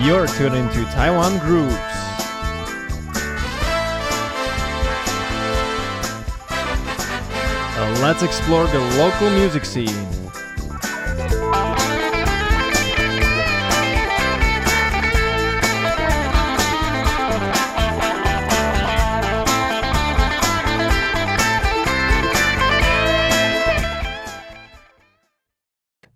You're tuned into Taiwan Grooves. Let's explore the local music scene.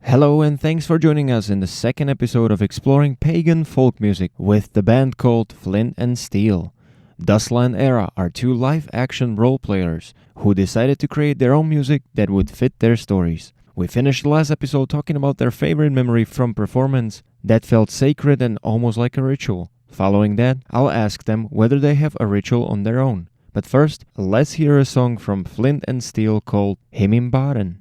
Hello and thanks for joining us in the second episode of Exploring Pagan Folk Music with the band called Flint and Steel. Dusla and Era are two live-action role-players who decided to create their own music that would fit their stories. We finished the last episode talking about their favorite memory from performance that felt sacred and almost like a ritual. Following that, I'll ask them whether they have a ritual on their own. But first, let's hear a song from Flint and Steel called Himmelbaren.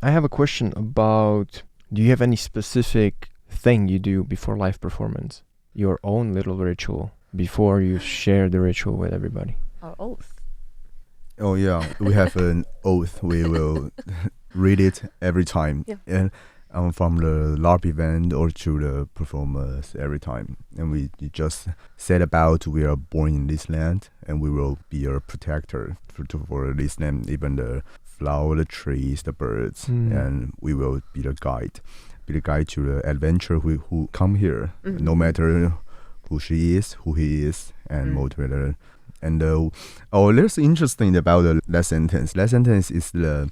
I have a question about, do you have any specific thing you do before live performance? Your own little ritual before you share the ritual with everybody? Our oath. Oh yeah, we have an oath. We will read it every time. Yeah. And from the LARP event or to the performers every time. And we just said about we are born in this land and we will be a protector for this land, even the flower, the trees, the birds, and we will be the guide to the adventurer who come here, no matter who she is, who he is, and motivator. And that's interesting about the last sentence. Last sentence is the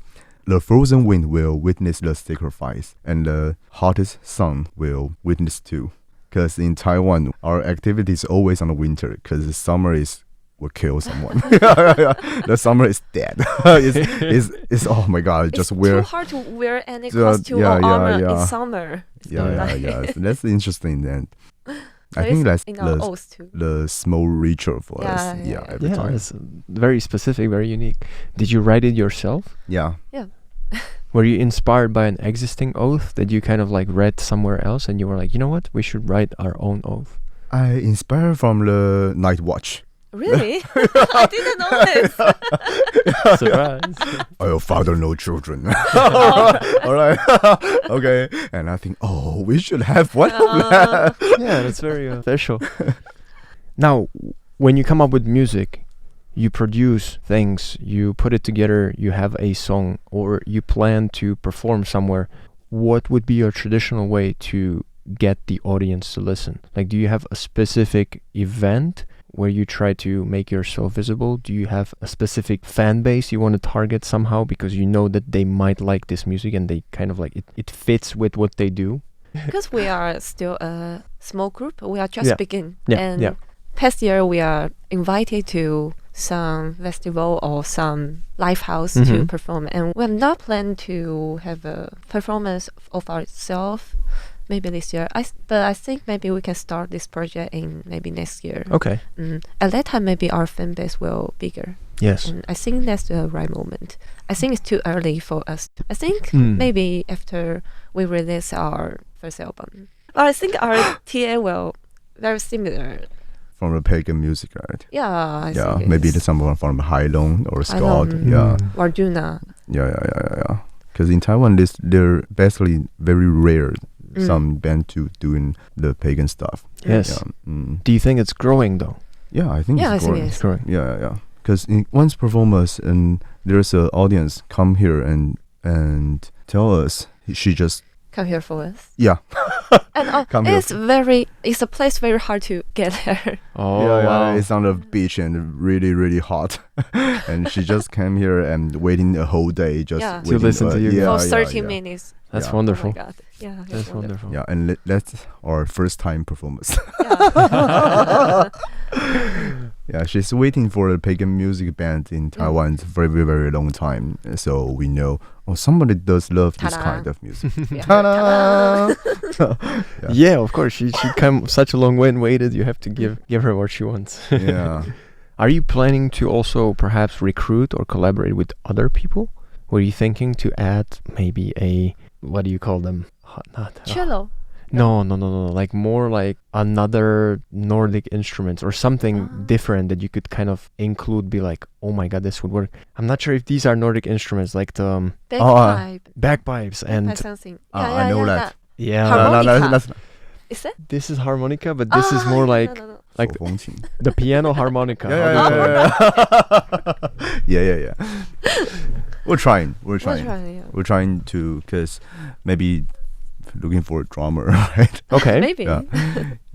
frozen wind will witness the sacrifice, and the hottest sun will witness too. Because in Taiwan, our activity is always on the winter, because the summer is will kill someone. The summer is dead. It's oh my god, just it's wear. too hard to wear any Yeah, costume yeah, or yeah, armor yeah. in summer. It's not Yeah, like- yeah. So that's interesting. Then But I think it's that's in our the oath too. small ritual for us. Yeah, yeah, Yeah, yeah. every Yeah, time. it's very specific, very unique. Did you write it yourself? Yeah. Were you inspired by an existing oath that you kind of like read somewhere else and you were like, you know what, we should write our own oath? I inspired from the Night Watch. Really? I didn't know this. Surprise. Oh, father, no children. All right. Okay. And I think, oh, we should have one of that. Yeah, that's very official. Now, when you come up with music, you produce things, you put it together, you have a song, or you plan to perform somewhere. What would be your traditional way to get the audience to listen? Like, do you have a specific event where you try to make yourself visible? Do you have a specific fan base you want to target somehow because you know that they might like this music and they kind of like it fits with what they do? Because we are still a small group, we are just Yeah. beginning. Yeah, And yeah. past year we are invited to some festival or some live house to Mhm. perform, and we have not planned to have a performance of ourselves maybe this year. But I think maybe we can start this project in maybe next year. Okay. At that time, maybe our fan base will bigger. Yes. And I think that's the right moment. I think it's too early for us. I think Mm. maybe after we release our first album. But I think our TA will very similar. From the pagan music, right? Yeah, I Yeah, think maybe it's there's someone from Hailong or Scott. Hailong. Yeah, Warduna. yeah. Because in Taiwan, they're basically very rare. Some band to doing the pagan stuff. Yes. Yeah, Do you think it's growing though? yeah, I think Yeah, I it's think growing. it's growing. Yeah. Because once performers and there's an audience come here and tell us, she just Come here for us. yeah. And Come here. it's a place very hard to get there. Oh, yeah, wow. it's on the beach and really, really hot. And she just came here and waiting a whole day just Yeah. To waiting, listen to you. Yeah, For yeah, 30 yeah. minutes. That's Yeah. wonderful. Oh my God. Yeah, That's wonderful. Yeah, and that's our first time performance. Yeah. Yeah, she's waiting for a pagan music band in Taiwan for a very, very long time. So we know, somebody does love this Ta-da. kind of music. Yeah. Ta-da! Yeah, of course. She come such a long way and waited. You have to give her what she wants. Yeah. Are you planning to also perhaps recruit or collaborate with other people? Were you thinking to add maybe a, what do you call them? Cello. No. Like more like another Nordic instruments or something different that you could kind of include, be like, oh my God, this would work. I'm not sure if these are Nordic instruments, like the Bagpipe. bagpipes and Something. I know that. yeah. Harmonica. That's Is that? This is harmonica, but this is more like No. like 手风琴. the piano harmonica. Yeah. We're trying. We're trying, yeah. We're trying to, because maybe looking for a drummer, right? Okay. Maybe. Yeah.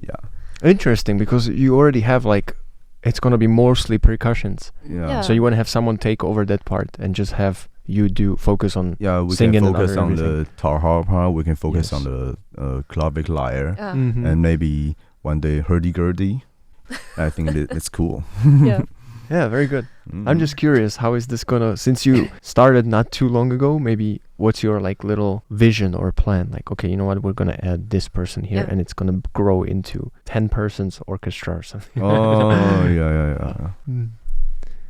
Yeah. Interesting, because you already have like, it's gonna be mostly percussions. Yeah. So you want to have someone take over that part and just have you focus on. Yeah, we Singing can and focus other on everything. the tar harp. We can focus Yes. on the clavic lyre, Yeah. Mhm. and maybe one day hurdy-gurdy. I think it's cool. Yeah. Yeah, very good. Mm. I'm just curious, how is this gonna, since you started not too long ago, maybe what's your like little vision or plan? Like, okay, you know what, we're gonna add this person here Yeah. and it's gonna grow into 10 persons orchestra or something. Oh yeah. Mm.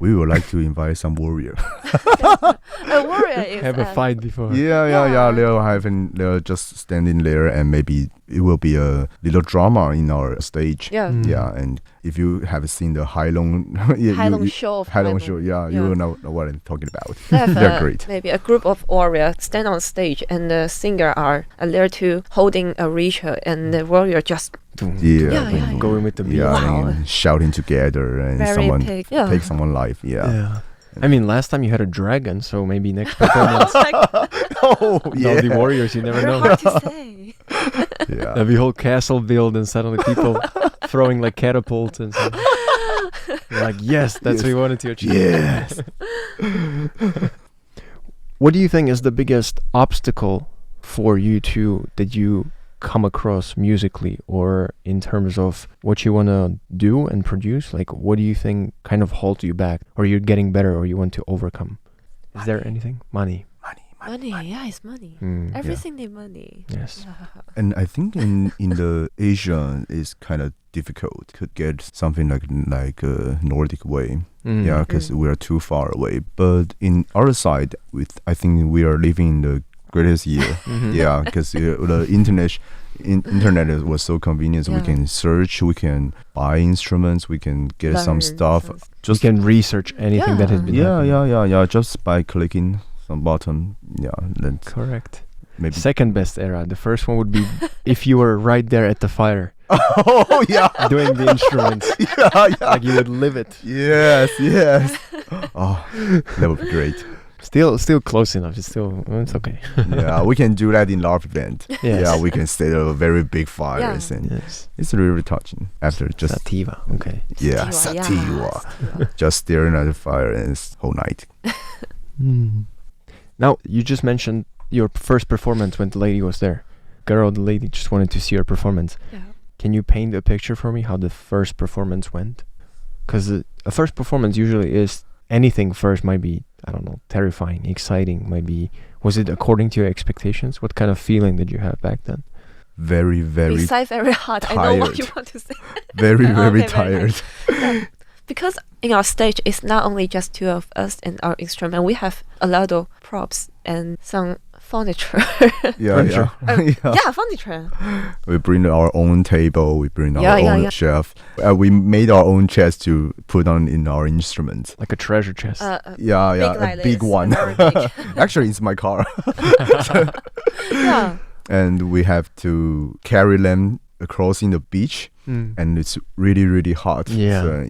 We would like to invite some warrior. A warrior is Have a fight before. Yeah. They're just standing there, and maybe it will be a little drama in our stage. Yeah. Mm. Yeah, and if you have seen the Hailong, Hailong show of Hailong Bible. show, you Yeah. will know what I'm talking about. They have They're great. Maybe a group of warriors stand on stage, and the singer are there too, holding a ritual, and the warrior just Yeah, Going with the beat. yeah, Wow. and shouting together, and very someone big. Yeah. take someone live. Yeah. I mean, last time you had a dragon, so maybe next performance. Oh All the warriors, you never Very know. hard to say. Yeah. Have a whole castle built and suddenly people throwing like catapults and stuff. You're like, yes, that's what we wanted to achieve. Yes. What do you think is the biggest obstacle for you two that you come across musically, or in terms of what you want to do and produce? Like, what do you think kind of holds you back, or you're getting better, or you want to overcome? Is there anything? Money. Money, yeah, it's money. Mm. Everything need money. Yes. And I think in the Asia it's kind of difficult to get something like a Nordic way. Mm. Yeah, because we are too far away. But in our side, I think we are living in the greatest year. Mhm. Yeah, because the internet was so convenient. So we Yeah. can search, we can buy instruments, we can get some Learn stuff. some You can research anything that has been happening. Yeah. Just by clicking some button. Yeah, that's Correct. maybe. Second best era. The first one would be if you were right there at the fire Oh yeah, doing the instruments. yeah. Like you would live it. Yes. Oh, that would be great. Still close enough. It's okay. Yeah, we can do that in LARP event. Yes. Yeah, we can set a very big fires Yeah. and Yes. it's really touching. After just Sativa. Okay. yeah, Sativa, sativa. sativa. Just staring at the fire and it's whole night. Now, you just mentioned your first performance when the lady was there. The lady just wanted to see your performance. Yeah. Can you paint a picture for me how the first performance went? Because a first performance usually is anything first might be, I don't know, terrifying, exciting, might be. Was it according to your expectations? What kind of feeling did you have back then? Very, very, Besides very hard. I know what tired. you want to say. very, Okay, very very tired. Yeah. Because in our stage, it's not only just two of us and our instrument. We have a lot of props and some furniture. Yeah, Furniture. Yeah, furniture. We bring our own table. We bring our Yeah, own yeah. chef. We made our own chest to put on in our instruments. Like a treasure chest. Yeah, Big a like big this, one. very big. Actually, it's my car. Yeah. And we have to carry them across in the beach, and it's really, really hot. Yeah. So,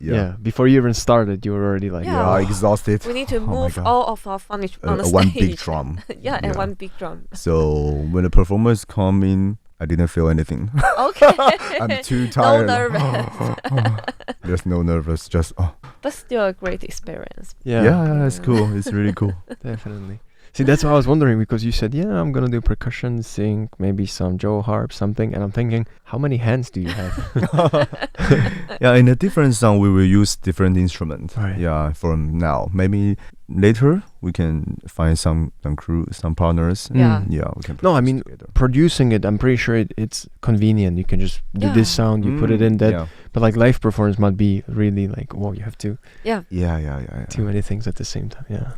yeah. Before you even started, you were already like, Yeah. Exhausted. We need to Oh my move God. all of our furniture on the stage. One big drum. Yeah, and Yeah. one big drum. So when the performers come in, I didn't feel anything. Okay. I'm too No tired. nervous. There's no nervous, just But still a great experience. yeah, it's cool. It's really cool. Definitely. See, that's what I was wondering, because you said, yeah, I'm gonna do percussion, sing, maybe some Joe harp, something, and I'm thinking, how many hands do you have? Yeah, in a different song, we will use different instruments. Right. Yeah, from now. Maybe later we can find some crew, some partners. Yeah. Yeah, we can. No, I produce mean, together. Producing it, I'm pretty sure it's convenient. You can just do this Yeah. sound, you put it in that. Yeah. But like live performance might be really like, whoa, you have to Yeah. Yeah. too many things at the same time. Yeah.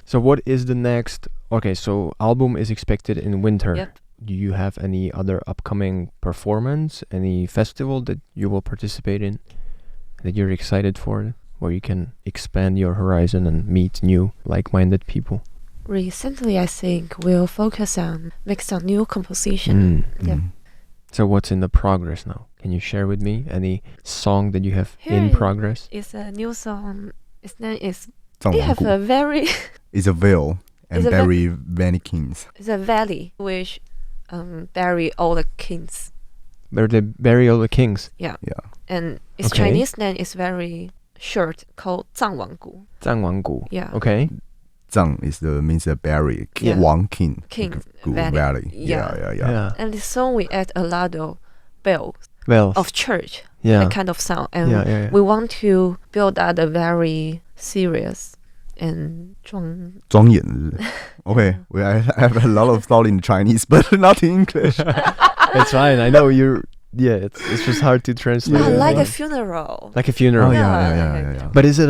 So what is the next? Okay, so album is expected in winter. Yep. Do you have any other upcoming performance, any festival that you will participate in that you're excited for, where you can expand your horizon and meet new like-minded people? Recently, I think we'll focus on make some new composition. Yeah. So what's in the progress now? Can you share with me any song that you have in Here progress? It's a new song. Its name is. It 藏王 have 谷 a very. It's a veil and It's a bury many kings. It's a valley which bury all the kings. Where they bury all the kings. Yeah. And its Okay. Chinese name is very short, called 藏王谷. 藏王谷. Yeah. Okay. Zhang means a bury. Yeah. Wang king. King Gu valley. Yeah. And this song we add a lot of bells Well. of church, Yeah. that kind of sound. And Yeah. we want to build that a very serious and 庄 庄严. Okay, I have a lot of thought in Chinese, but not in English. It's fine. I know you're. Yeah, it's just hard to translate. Ah, it. like a Yeah. funeral. Like a funeral. Oh Yeah. yeah. But is it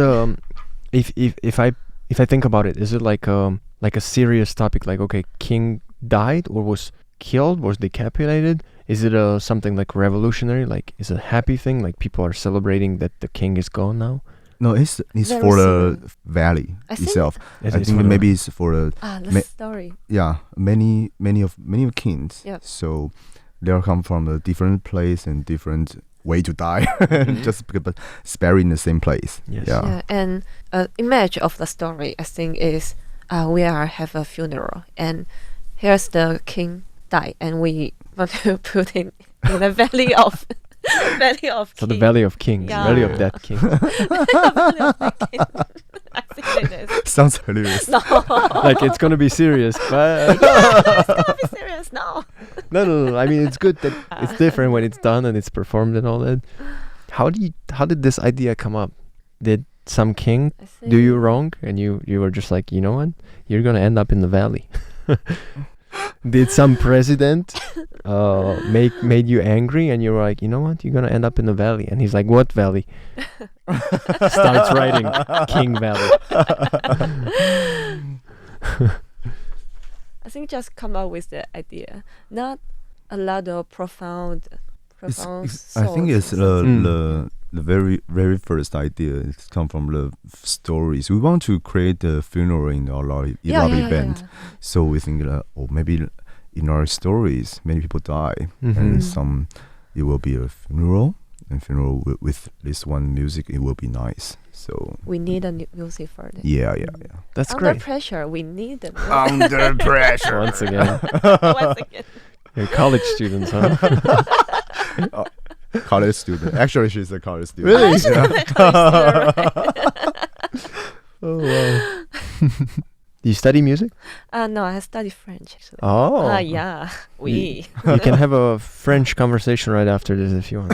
if I think about it, is it like a serious topic? Like, okay, king died or was killed, was decapitated? Is it something like revolutionary? Like, is it a happy thing? Like people are celebrating that the king is gone now? No, it's Very for similar. the valley I think- itself. Is I it think for the- maybe it's for the The story. many of kings. Yeah. So they come from a different place and different way to die, just because but buried in the same place. Yes. Yeah. Yeah, and image of the story, I think, is we are have a funeral, and here's the king die, and we want to put it in the valley of valley of So king. the Valley of Kings, Yeah. Valley of Dead Kings. Valley of the king. I think it is. Sounds hilarious. No. Like it's gonna be serious, but It's gonna be serious. No. No. I mean, it's good that it's different when it's done and it's performed and all that. How did this idea come up? Did some king do you wrong and you were just like, you know what, you're gonna end up in the valley? Did some president made you angry and you were like, you know what, you're gonna end up in the valley? And he's like, what valley? Starts writing King Valley. I think just come up with the idea, not a lot of profound I think it's the very very first idea. It's come from the stories. We want to create a funeral in our lobby event. Yeah. So we think maybe in our stories many people die, and some it will be a funeral, and funeral with this one music, it will be nice. So we need a new music for that. Yeah. That's Under great. pressure, we need the Under pressure. Once again. Once again. You're college students, huh? College student. Actually, she's a college student. Really? Oh, Oh, wow. Do you study music? no, I study French actually. Oh. Yeah. You can have a French conversation right after this if you want.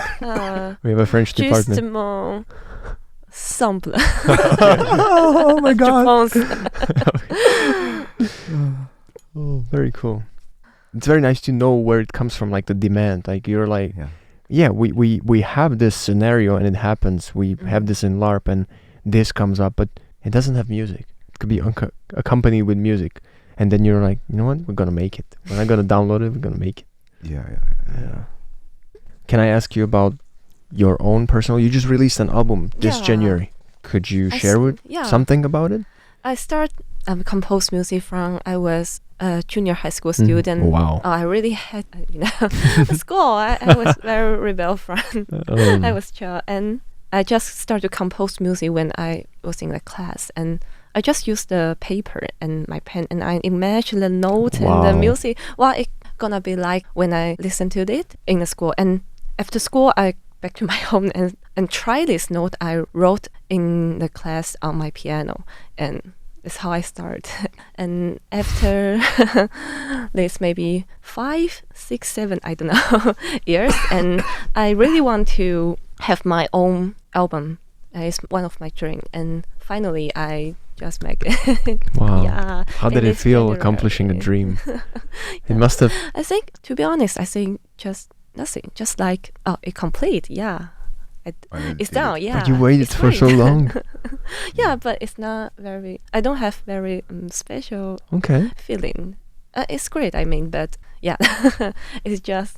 We have a French department. Justement simple. Oh my Je god. pense. Oh, very cool. It's very nice to know where it comes from, like the demand. Like you're like, yeah, we have this scenario and it happens. We have this in LARP and this comes up, but it doesn't have music. It could be accompanied with music. And then you're like, you know what? We're going to make it. We're not going to download it. We're going to make it. Yeah. Can I ask you about your own personal? You just released an album this January. Could you share something about it? I start compose music from I was a junior high school student. Wow. I really had, school. I was very rebel from. I was child, and I just started to compose music when I was in the class, and I just used the paper and my pen, and I imagine the note and the music. What it's gonna be like when I listen to it in the school. And after school, I back to my home and try this note I wrote in the class on my piano, and that's how I start. And after this maybe 5, 6, 7, I don't know, years, and I really want to have my own album. It's one of my dreams, and finally I just make it. Wow. Yeah. How did it feel accomplishing a dream? It must have. I think, to be honest, just nothing. Just like, it complete. Yeah. It's done. Yeah. But you waited for so long. Yeah, but it's not very. I don't have very special feeling. It's great. I mean, but yeah, it's just.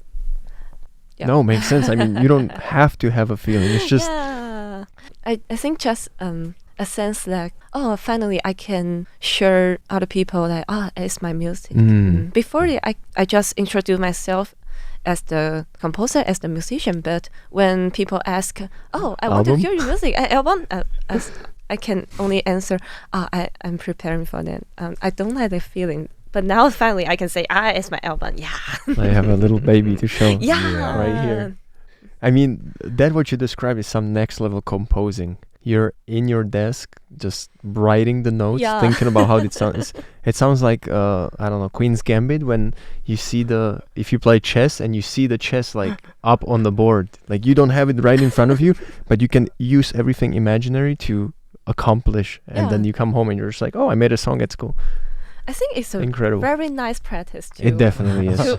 Yeah. No, makes sense. I mean, you don't have to have a feeling. It's just. Yeah. I think just a sense like, oh, finally I can share other people like, it's my music. Before I just introduce myself as the composer, as the musician, but when people ask, I want to hear your music, album, I can only answer, I'm preparing for that. I don't have the feeling. But now finally I can say, it's my album. Yeah. I have a little baby to show. Yeah. Right here. I mean, that what you describe is some next level composing. You're in your desk, just writing the notes, thinking about how it sounds. It sounds like, I don't know, Queen's Gambit, when you see if you play chess and you see the chess like up on the board. Like you don't have it right in front of you, but you can use everything imaginary to accomplish. And then you come home and you're just like, I made a song at school. I think it's incredible. Very nice practice too. It definitely is.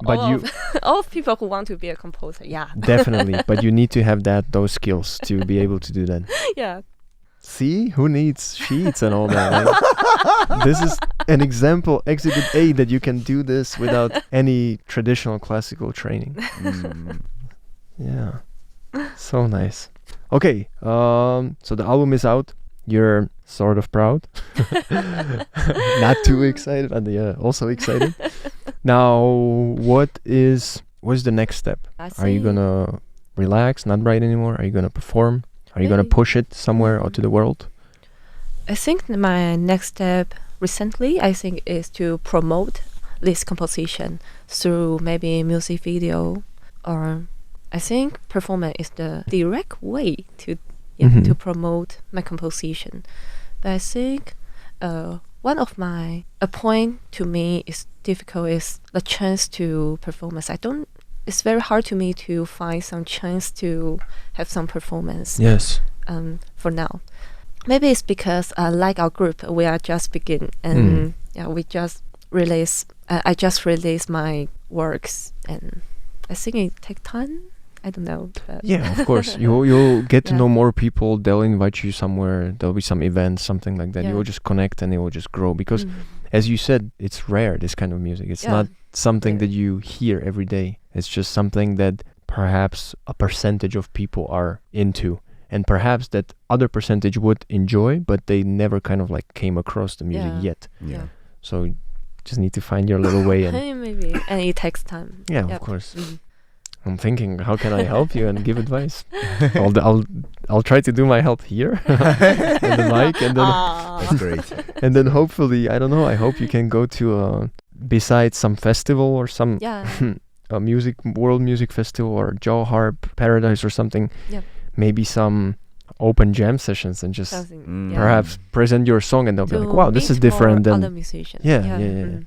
But all of people who want to be a composer, definitely. But you need to have those skills to be able to do that. Yeah. See, who needs sheets and all that? Like, this is an example, Exhibit A, that you can do this without any traditional classical training. Yeah, so nice. Okay, so the album is out. You're sort of proud. Not too excited, but also excited. Now, what's the next step? Are you gonna relax, not write anymore? Are you gonna perform? Are you gonna push it somewhere out to the world? I think my next step recently, is to promote this composition through maybe music video, or I think performance is the direct way to promote my composition. But I think one of a point to me is difficult is the chance to performance. It's very hard to me to find some chance to have some performance. Yes. For now, maybe it's because like our group, we are just begin and we just release. I just released my works, and I think it take time. I don't know. Yeah, of course. You'll get to know more people. They'll invite you somewhere. There'll be some events, something like that. Yeah. You will just connect and it will just grow. Because, as you said, it's rare, this kind of music. It's not something that you hear every day. It's just something that perhaps a percentage of people are into. And perhaps that other percentage would enjoy, but they never kind of like came across the music yet. Yeah. So you just need to find your little way in. Maybe. And it takes time. Yeah, of course. I'm thinking, how can I help you and give advice? I'll try to do my help here and the mic, and then That's great. and then hopefully, I don't know. I hope you can go to besides some festival or some a world music festival or Joe Harp Paradise or something. Yep. Maybe some open jam sessions and just perhaps present your song, and they'll be like, "Wow, this is different than other musicians." Yeah.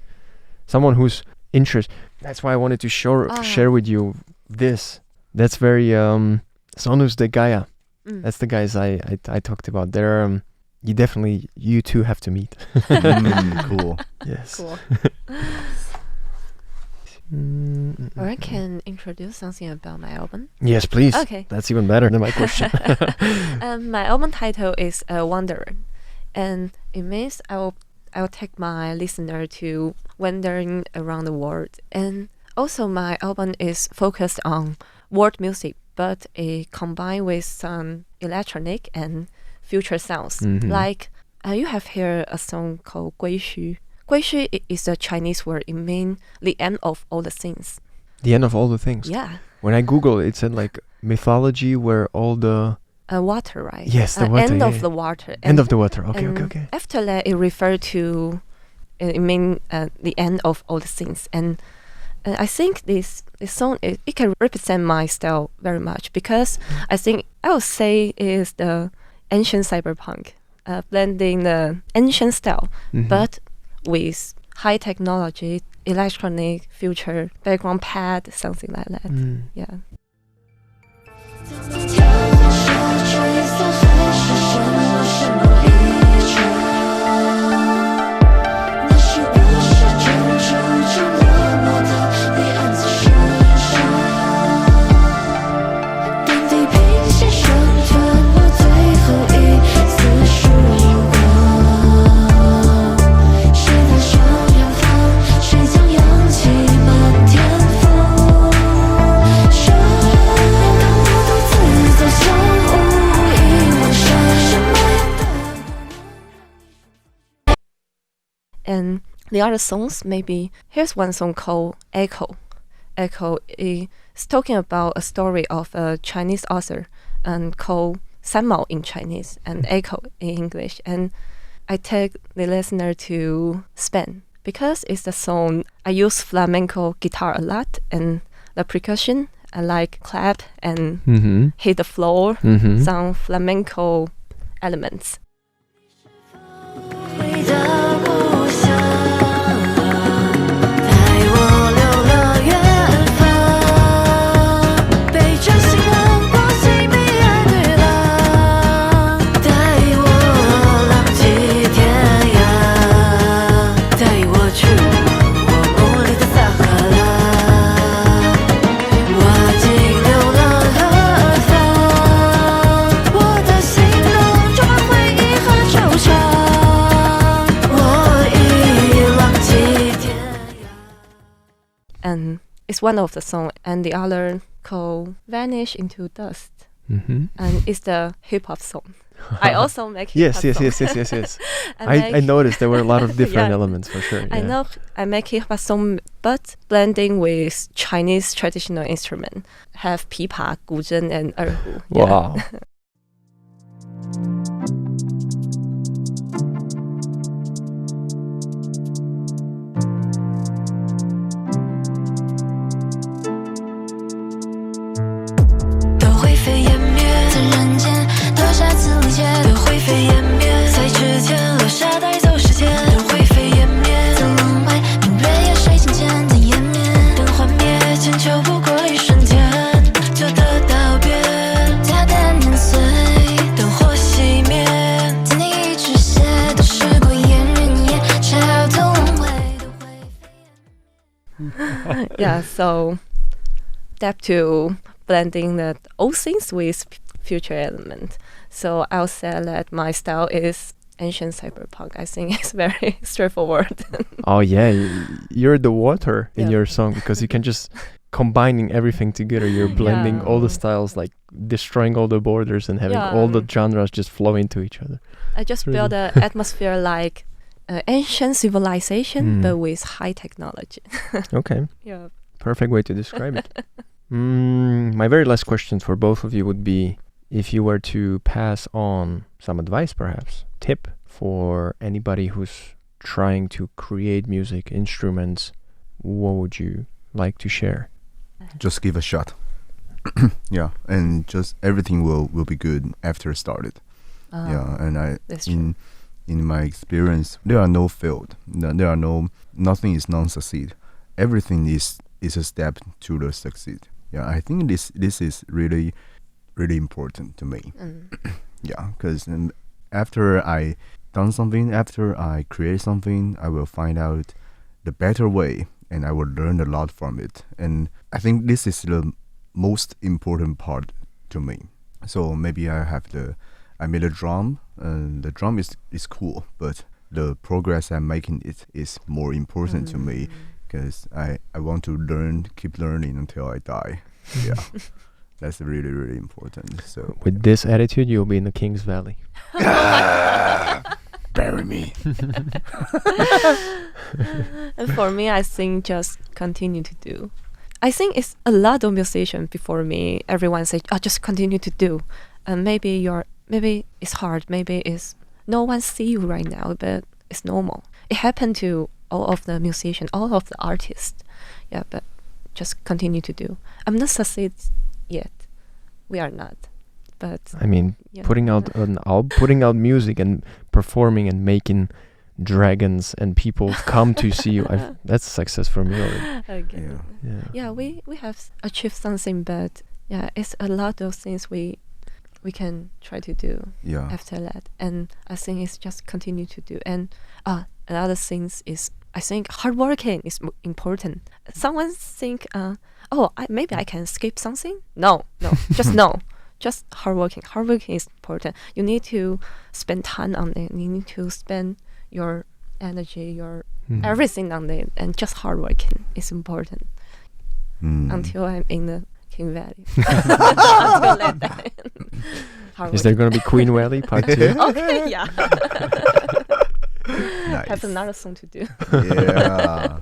Someone who's interested. That's why I wanted to share with you this. That's very Sonus de Gaia. That's the guys I talked about. They're you two have to meet. Cool. Yes. Cool. Or I can introduce something about my album. Yes, please. Okay. That's even better than my question. My album title is Wanderer, and it means I will take my listener to wandering around the world. And also my album is focused on world music, but it combined with some electronic and future sounds. Like you have here a song called 归墟. 归墟 is a Chinese word. It means the end of all the things. The end of all the things. Yeah. When I Google it said like mythology where all the water, right? Yes, the water. End of the water. End of the water. Okay. After that, it referred to it mean the end of all the things. And I think this song it can represent my style very much, because I think I would say is the ancient cyberpunk, blending the ancient style, but with high technology, electronic, future, background pad, something like that. Yeah. And the other songs, maybe here's one song called Echo. Echo is talking about a story of a Chinese author and called Sanmao in Chinese and Echo in English. And I take the listener to Spain because it's a song. I use flamenco guitar a lot, and the percussion I like clap and hit the floor, some flamenco elements. And it's one of the songs, and the other called Vanish into Dust. And it's the hip hop song. I also make hip hop song. Yes. I noticed there were a lot of different elements for sure. I know I make hip hop song, but blending with Chinese traditional instrument, have pipa, guzhen, and erhu. Wow. Yeah, so step to blending the old things with future element. So I'll say that my style is ancient cyberpunk. I think it's very straightforward. Oh yeah, you're the water in Yeah. your song because you can just combining everything together. You're blending all the Yeah. styles, like destroying all the borders and having all the genres just flow into each other. I just Really? build an atmosphere like ancient civilization, but with high technology. Okay, Yeah. perfect way to describe it. My very last question for both of you would be, if you were to pass on some advice, perhaps tip for anybody who's trying to create music instruments, what would you like to share? Just give a shot. Yeah, and just everything will be good after started. Yeah, and That's true. in my experience, there are no failed. There are nothing is non-succeed. Everything is a step to the succeed. Yeah, I think this is really important to me. Yeah, because after I done something, after I create something, I will find out the better way, and I will learn a lot from it. And I think this is the most important part to me. So maybe I made a drum, and the drum is cool, but the progress I'm making it is more important to me, because I want to keep learning until I die. Yeah. That's really, really important. So With this attitude, you'll be in the King's Valley. bury me. And for me, I think just continue to do. I think it's a lot of musicians before me. Everyone say, "Oh, just continue to do." And maybe it's hard. Maybe it's no one see you right now, but it's normal. It happened to all of the musicians, all of the artists. Yeah, but just continue to do. I'm not succeed yet. We are not. But I mean, yeah. putting out music and performing and making dragons and people come to see you, that's success for me already. Okay. Yeah. Yeah, we have achieved something, but yeah, it's a lot of things we can try to do Yeah. after that. And I think it's just continue to do. And another things is, I think hard working is important. Someone think, maybe I can skip something. No, just no. Just hard working. Hard working is important. You need to spend time on it. You need to spend your energy, your everything on it, and just hard working is important. Until I'm in the King Valley. Until that day. Is there going to be Queen Valley Part 2? Okay, yeah. Nice. Have another song to do. Yeah.